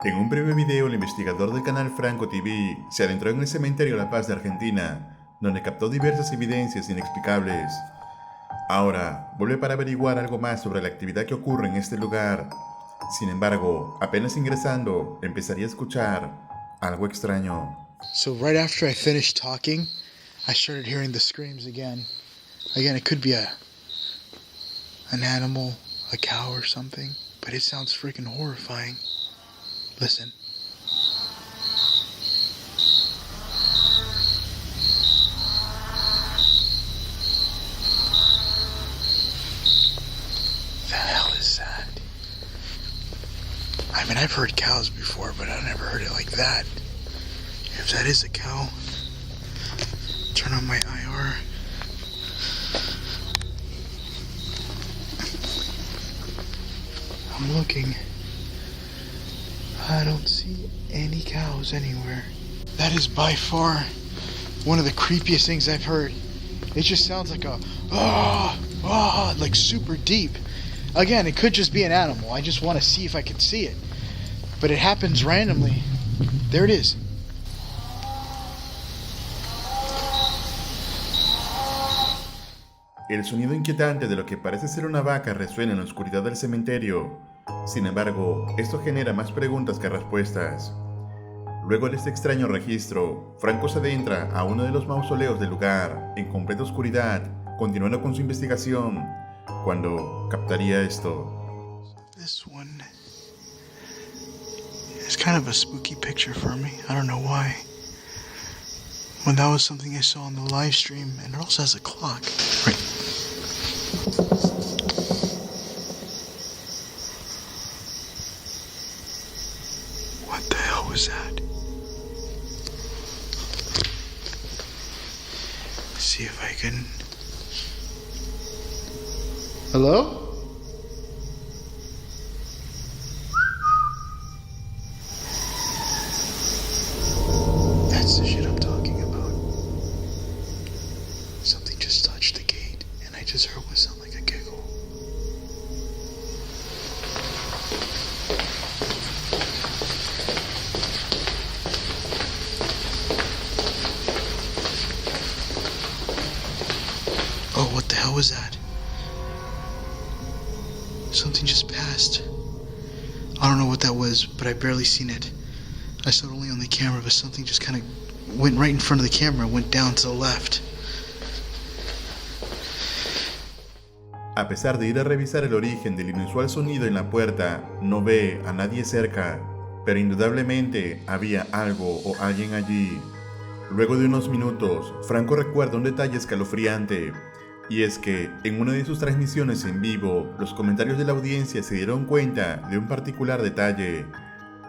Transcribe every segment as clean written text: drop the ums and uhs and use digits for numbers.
En un breve video, el investigador del canal Franco TV se adentró en el cementerio La Paz de Argentina, donde captó diversas evidencias inexplicables. Ahora, vuelve para averiguar algo más sobre la actividad que ocurre en este lugar. Sin embargo, apenas ingresando, empezaría a escuchar algo extraño. So right after I finished talking, I started hearing the screams again. Again, it could be an animal, a cow or something, but it sounds freaking horrifying. Listen. The hell is that? I mean, I've heard cows before, but I never heard it like that. If that is a cow, turn on my IR. I'm looking. I don't see any cows anywhere. That is by far one of the creepiest things I've heard. It just sounds like a like super deep. Again, it could just be an animal. I just want to see if I can see it. But it happens randomly. There it is. El sonido inquietante de lo que parece ser una vaca resuena en la oscuridad del cementerio. Sin embargo, esto genera más preguntas que respuestas. Luego de este extraño registro, Franco se adentra a uno de los mausoleos del lugar, en completa oscuridad, continuando con su investigación, cuando captaría esto. This one is kind of a spooky picture for me. I don't know why. When that was something I saw on the live stream, and it also has a clock. Right. What the hell was that? Let's see if I can. Hello? That's the shit I'm talking about. Something just touched the gate, and I just heard what sounded like a giggle. Oh, what the hell was that? Something just passed. I don't know what that was, but I barely seen it. I saw it only on the camera, but something just kind of went right in front of the camera, went down to the left. A pesar de ir a revisar el origen del inusual sonido en la puerta, no ve a nadie cerca, pero indudablemente había algo o alguien allí. Luego de unos minutos, Franco recuerda un detalle escalofriante, y es que en una de sus transmisiones en vivo, los comentarios de la audiencia se dieron cuenta de un particular detalle,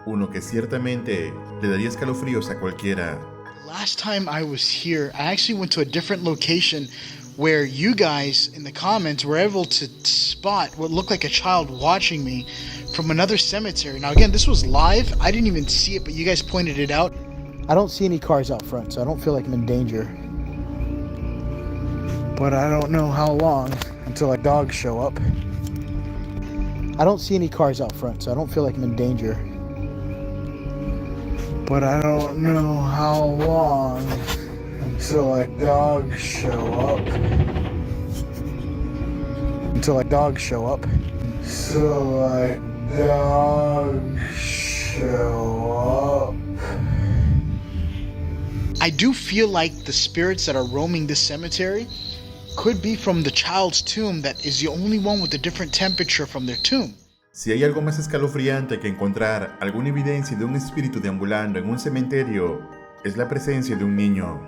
uno que ciertamente le daría escalofríos a cualquiera. Last time I was here, I actually went to a different location where you guys in the comments were able to spot what looked like a child watching me from another cemetery. Now again, this was live. I didn't even see it, but you guys pointed it out. I don't see any cars out front, so I don't feel like I'm in danger. But I don't know how long until our dogs show up. I don't see any cars out front, so I don't feel like I'm in danger. But I don't know how long until our dogs show up. Until our dogs show up. So our dogs show up. I do feel like the spirits that are roaming this cemetery could be from the child's tomb that is the only one with a different temperature from their tomb. Si hay algo más escalofriante que encontrar alguna evidencia de un espíritu deambulando en un cementerio, es la presencia de un niño.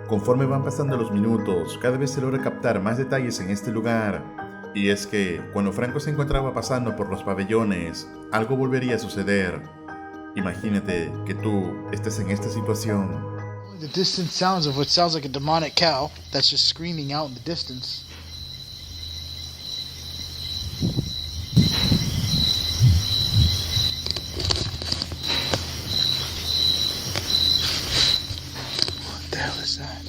Conforme van pasando los minutos, cada vez se logra captar más detalles en este lugar. Y es que, cuando Franco se encontraba pasando por los pabellones, algo volvería a suceder. Imagínate que tú estés en esta situación. The distant sounds of what sounds like a demonic cow that's just screaming out in the distance. What the hell is that?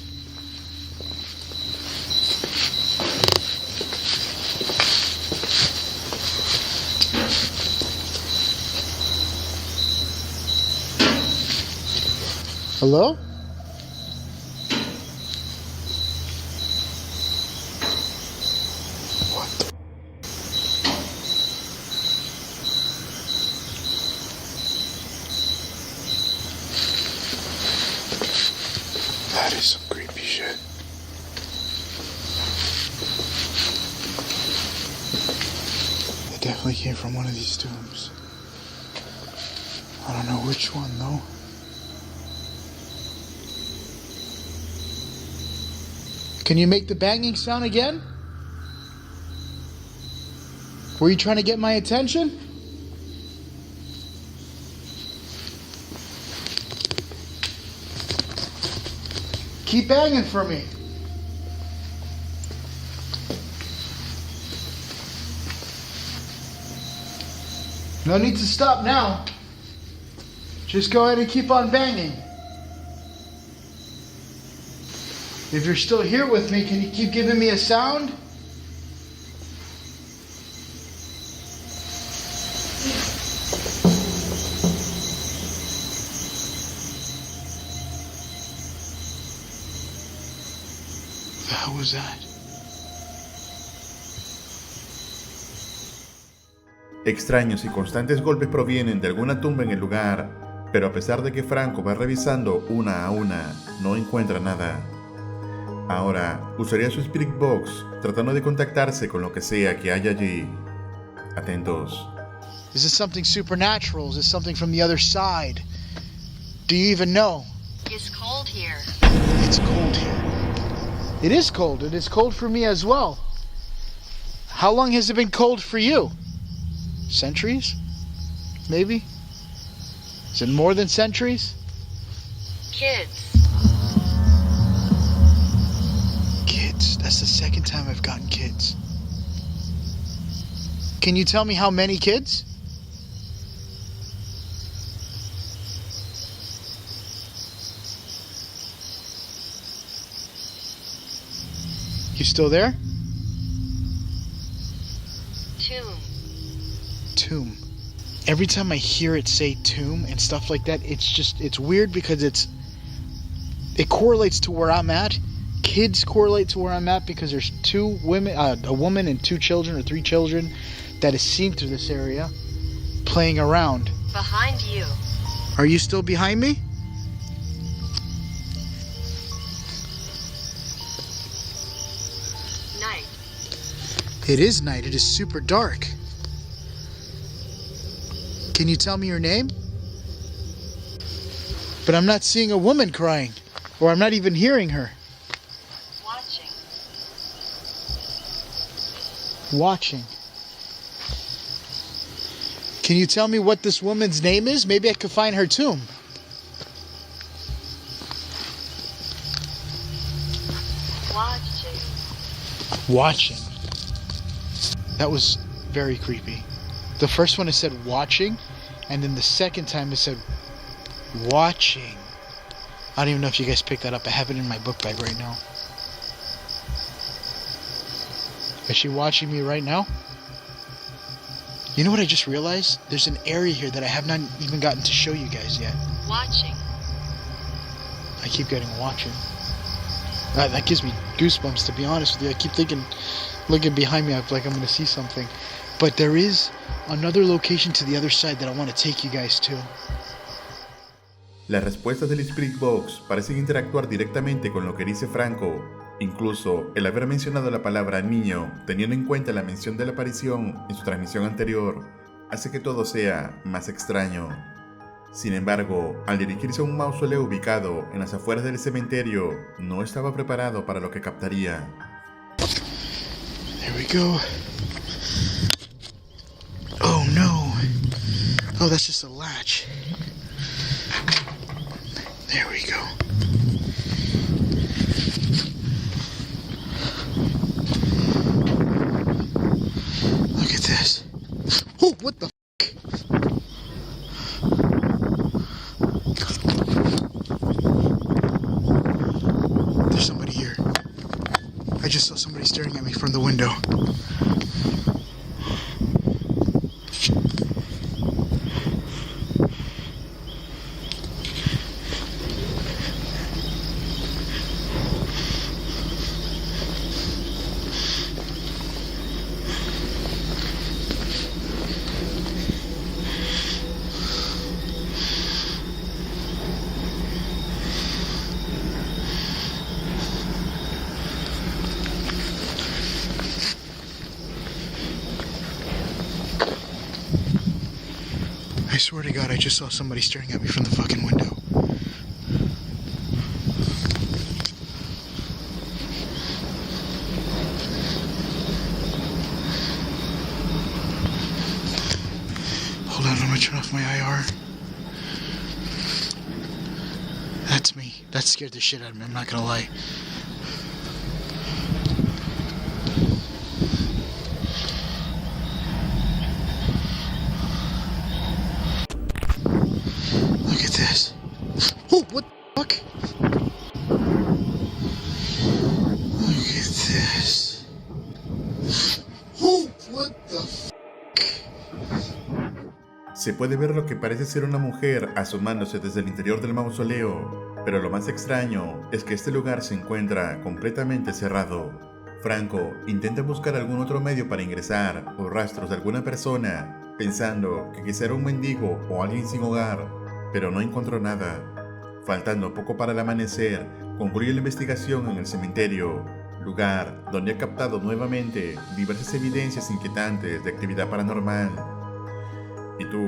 Hello? What? That is some creepy shit. It definitely came from one of these tombs. I don't know which one though. Can you make the banging sound again? Were you trying to get my attention? Keep banging for me. No need to stop now. Just go ahead and keep on banging. If you're still here with me, can you keep giving me a sound? What the hell was that? Extraños y constantes golpes provienen de alguna tumba en el lugar, pero a pesar de que Franco va revisando una a una, no encuentra nada. Ahora usaría su Spirit Box tratando de contactarse con lo que sea que haya allí. Atentos. Is this something supernatural? Is this something from the other side? Do you even know? It's cold here. It's cold here. It is cold. It is cold for me as well. How long has it been cold for you? Centuries? Maybe? Is it more than centuries? Kids. Kids. That's the second time I've gotten kids. Can you tell me how many kids? You still there? Tomb. Every time I hear it say tomb and stuff like that, it's weird because it correlates to where I'm at. Kids correlate to where I'm at because there's two women, a woman and two children or three children that is seen through this area playing around. Behind you. Are you still behind me? Night. It is night. It is super dark. Can you tell me your name? But I'm not seeing a woman crying, or I'm not even hearing her. Watching. Watching. Can you tell me what this woman's name is? Maybe I could find her tomb. Watching. Watching. That was very creepy. The first one it said watching, and then the second time it said watching. I don't even know if you guys picked that up. I have it in my book bag right now. Is she watching me right now? You know what I just realized? There's an area here that I have not even gotten to show you guys yet. Watching. I keep getting watching. That gives me goosebumps, to be honest with you. I keep thinking, looking behind me, I feel like I'm going to see something. But there is another location to the other side that I want to take you guys to. Las respuestas del Spirit Box parecen interactuar directamente con lo que dice Franco. Incluso el haber mencionado la palabra niño, teniendo en cuenta la mención de la aparición en su transmisión anterior, hace que todo sea más extraño. Sin embargo, al dirigirse a un mausoleo ubicado en las afueras del cementerio, no estaba preparado para lo que captaría. There we go. Oh no. Oh, that's just a latch. There we go. Look at this. Oh, what the fuck? There's somebody here. I just saw somebody staring at me from the window. swear to God, I just saw somebody staring at me from the fucking window. Hold on, I'm gonna turn off my IR. That's me. That scared the shit out of me, I'm not gonna lie. Look at this. Oh, what the fuck? Look at this. Oh, what the fuck? Se puede ver lo que parece ser una mujer asomándose desde el interior del mausoleo, pero lo más extraño es que este lugar se encuentra completamente cerrado. Franco intenta buscar algún otro medio para ingresar o rastros de alguna persona, pensando que quizá era un mendigo o alguien sin hogar, pero no encontró nada. Faltando poco para el amanecer, concluye la investigación en el cementerio, lugar donde ha captado nuevamente diversas evidencias inquietantes de actividad paranormal. ¿Y tú,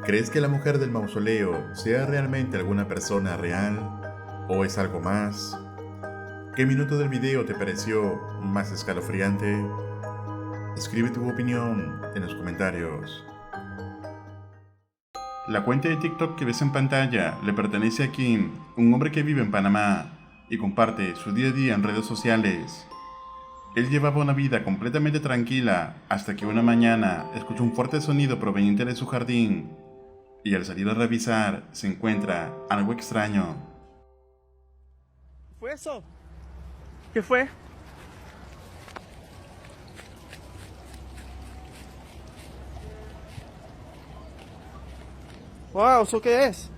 crees que la mujer del mausoleo sea realmente alguna persona real? ¿O es algo más? ¿Qué minuto del video te pareció más escalofriante? Escribe tu opinión en los comentarios. La cuenta de TikTok que ves en pantalla le pertenece a Kim, un hombre que vive en Panamá y comparte su día a día en redes sociales. Él llevaba una vida completamente tranquila hasta que una mañana escuchó un fuerte sonido proveniente de su jardín y al salir a revisar se encuentra algo extraño. ¿Fue eso? ¿Qué fue? Wow, ¿eso qué es?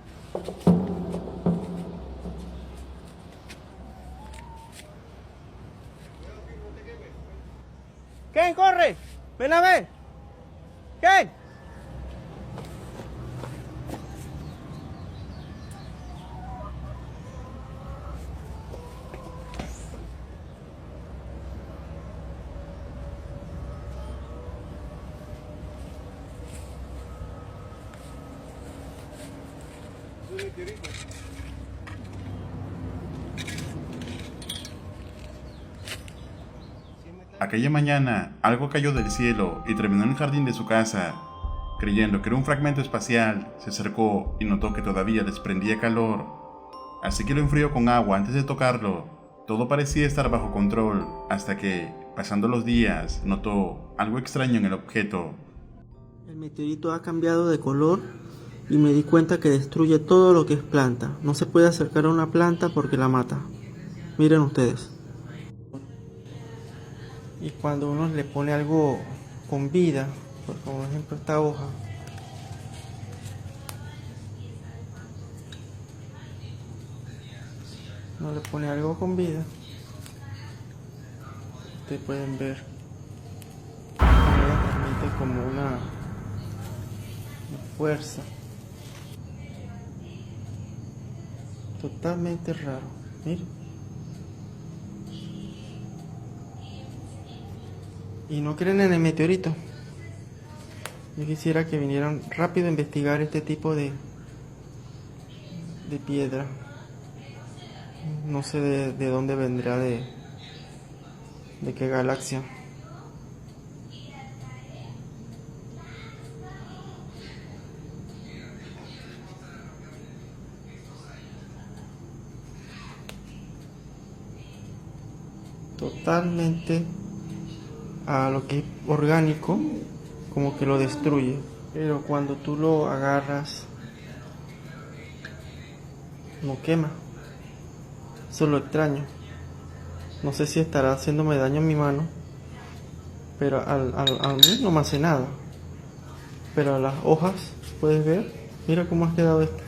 Ken, corre, ven a ver. Ken. Aquella mañana, algo cayó del cielo y terminó en el jardín de su casa. Creyendo que era un fragmento espacial, se acercó y notó que todavía desprendía calor. Así que lo enfrió con agua antes de tocarlo. Todo parecía estar bajo control, hasta que, pasando los días, notó algo extraño en el objeto. El meteorito ha cambiado de color y me di cuenta que destruye todo lo que es planta. No se puede acercar a una planta porque la mata. Miren ustedes. Y cuando uno le pone algo con vida, por ejemplo esta hoja, uno le pone algo con vida, ustedes pueden ver cómo ella transmite como una fuerza. Totalmente raro, miren. Y no creen en el meteorito. Yo quisiera que vinieran rápido a investigar este tipo de piedra. No sé de dónde vendrá, de qué galaxia. Totalmente a lo que es orgánico, como que lo destruye, pero cuando tú lo agarras no quema. Eso es lo extraño. No sé si estará haciéndome daño en mi mano, pero a mí no me hace nada, pero a las hojas, puedes ver, mira cómo ha quedado esto.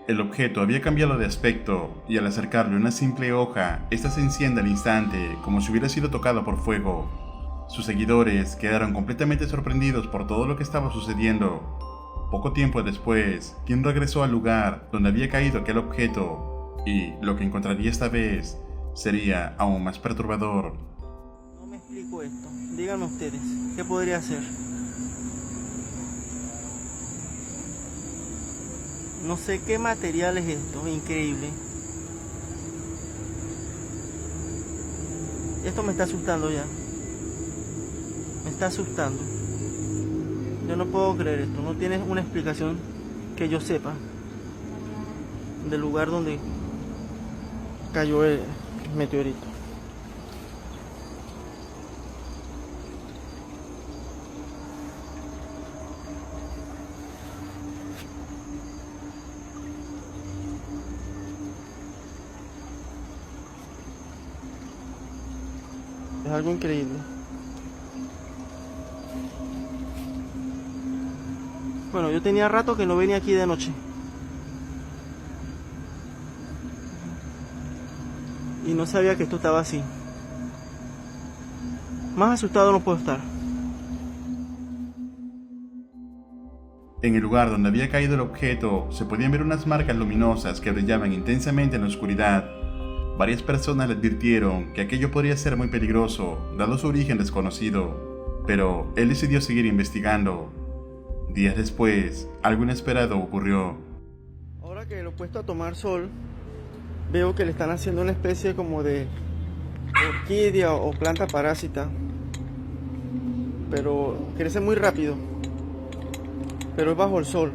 El objeto había cambiado de aspecto y al acercarle una simple hoja, esta se enciende al instante como si hubiera sido tocada por fuego. Sus seguidores quedaron completamente sorprendidos por todo lo que estaba sucediendo. Poco tiempo después, Kim regresó al lugar donde había caído aquel objeto y lo que encontraría esta vez sería aún más perturbador. No me explico esto. Díganme ustedes, ¿qué podría hacer? No sé qué material es esto, increíble. Esto me está asustando ya. Me está asustando. Yo no puedo creer esto. No tiene una explicación que yo sepa del lugar donde cayó el meteorito. Es algo increíble. Bueno, yo tenía rato que no venía aquí de noche. Y no sabía que esto estaba así. Más asustado no puedo estar. En el lugar donde había caído el objeto se podían ver unas marcas luminosas que brillaban intensamente en la oscuridad. Varias personas le advirtieron que aquello podría ser muy peligroso, dado su origen desconocido, pero él decidió seguir investigando. Días después, algo inesperado ocurrió. Ahora que lo he puesto a tomar sol, veo que le están haciendo una especie como de orquídea o planta parásita, pero crece muy rápido, pero es bajo el sol.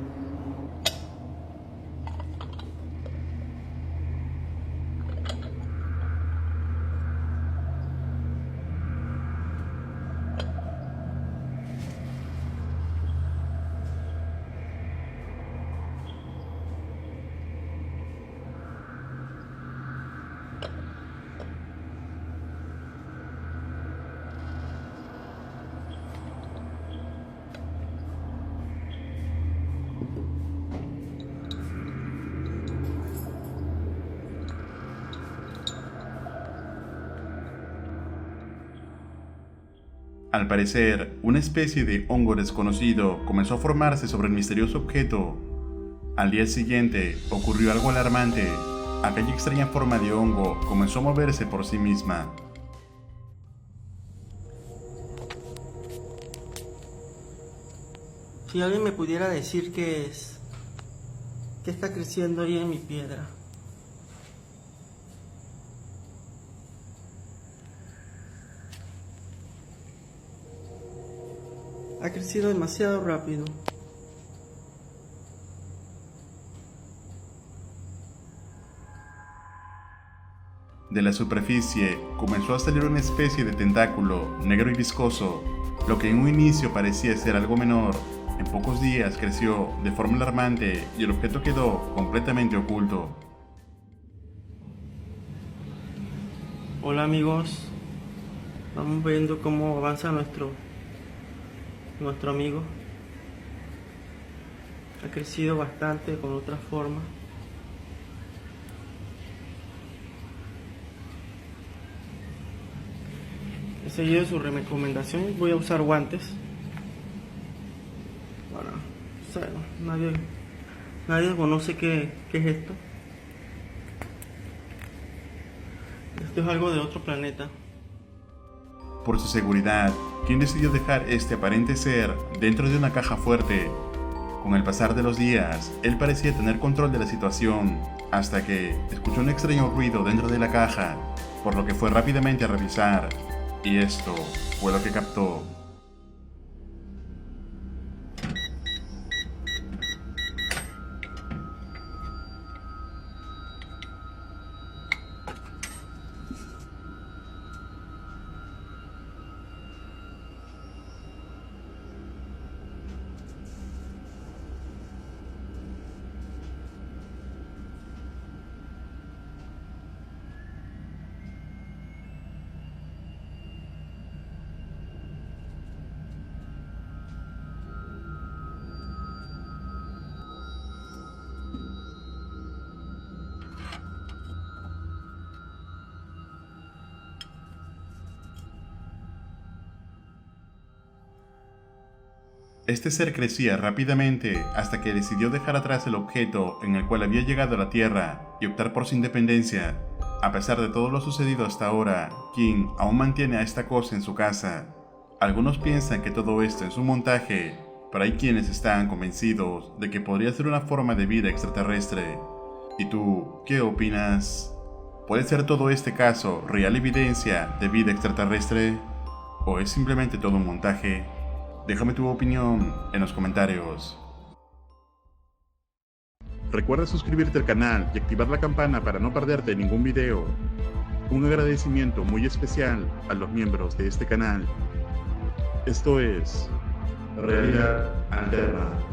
Al parecer, una especie de hongo desconocido comenzó a formarse sobre el misterioso objeto. Al día siguiente, ocurrió algo alarmante. Aquella extraña forma de hongo comenzó a moverse por sí misma. Si alguien me pudiera decir qué es, qué está creciendo ahí en mi piedra. Ha crecido demasiado rápido. De la superficie comenzó a salir una especie de tentáculo negro y viscoso. Lo que en un inicio parecía ser algo menor, en pocos días creció de forma alarmante y el objeto quedó completamente oculto. Hola amigos, vamos viendo cómo avanza nuestro amigo. Ha crecido bastante con otra forma. He seguido su recomendación y voy a usar guantes. Para, o sea, nadie conoce qué es esto. Esto es algo de otro planeta. Por su seguridad, Kim decidió dejar este aparente ser dentro de una caja fuerte. Con el pasar de los días, él parecía tener control de la situación, hasta que escuchó un extraño ruido dentro de la caja, por lo que fue rápidamente a revisar, y esto fue lo que captó. Este ser crecía rápidamente hasta que decidió dejar atrás el objeto en el cual había llegado a la Tierra y optar por su independencia. A pesar de todo lo sucedido hasta ahora, Kim aún mantiene a esta cosa en su casa. Algunos piensan que todo esto es un montaje, pero hay quienes están convencidos de que podría ser una forma de vida extraterrestre. ¿Y tú, qué opinas? ¿Puede ser todo este caso real evidencia de vida extraterrestre? ¿O es simplemente todo un montaje? Déjame tu opinión en los comentarios. Recuerda suscribirte al canal y activar la campana para no perderte ningún video. Un agradecimiento muy especial a los miembros de este canal. Esto es Realidad Alterna.